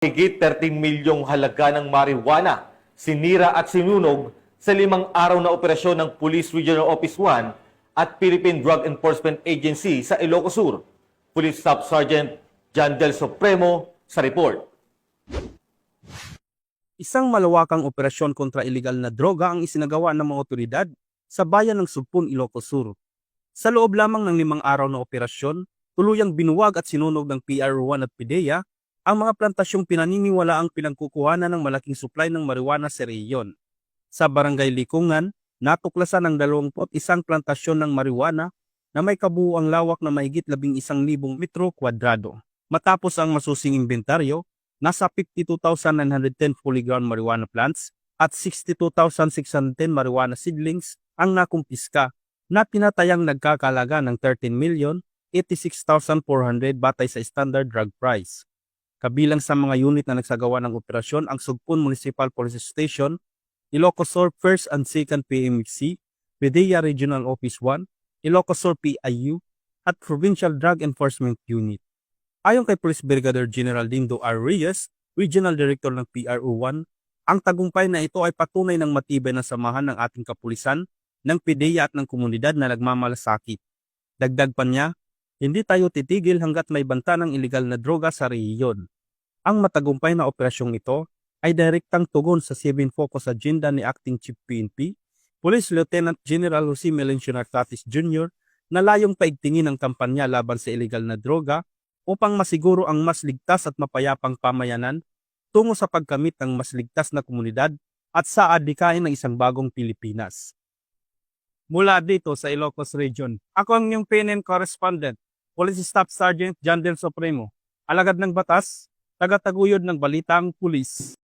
Higit 13 milyong halaga ng marijuana, sinira at sinunog sa 5 araw na operasyon ng Police Regional Office 1 at Philippine Drug Enforcement Agency sa Ilocos Sur. Police Staff Sergeant John Del Supremo sa report. Isang malawakang operasyon kontra ilegal na droga ang isinagawa ng mga otoridad sa bayan ng Supon, Ilocos Sur. Sa loob lamang ng 5 araw na operasyon, tuluyang binuwag at sinunog ng PRO1 at PIDEA ang mga plantasyong pinaniniwalaang pinagkukuhanan ng malaking supply ng marijuana sa rehiyon. Sa Barangay Likungan, natuklasan ang 21 plantasyon ng marijuana na may kabuuang lawak na mahigit 11,000 metro kwadrado. Matapos ang masusing inventaryo, nasa 52,910 fully grown marijuana plants at 62,610 marijuana seedlings ang nakumpiska na tinatayang nagkakalaga ng 13,086,400 batay sa standard drug price. Kabilang sa mga unit na nagsagawa ng operasyon ang Sugpon Municipal Police Station, Ilocos Sur 1st and 2nd PMC, PIDEA Regional Office 1, Ilocos Sur PIU, at Provincial Drug Enforcement Unit. Ayon kay Police Brigadier General Dindo R. Reyes, Regional Director ng PRO1, ang tagumpay na ito ay patunay ng matibay na samahan ng ating kapulisan, ng PIDEA at ng komunidad na nagmamalasakit. Dagdag pa niya, hindi tayo titigil hanggat may banta ng ilegal na droga sa rehiyon. Ang matagumpay na operasyong ito ay direktang tugon sa 7 Focus Agenda ni Acting Chief PNP, Police Lieutenant General Jose Melencio Nartatis Jr. na layong paigtingin ang kampanya laban sa ilegal na droga upang masiguro ang mas ligtas at mapayapang pamayanan tungo sa pagkamit ng mas ligtas na komunidad at sa adhikain ng isang bagong Pilipinas. Mula dito sa Ilocos Region, ako ang inyong PNN correspondent, Police Staff Sergeant John Del Supremo, alagad ng batas, tagataguyod ng balitang pulis.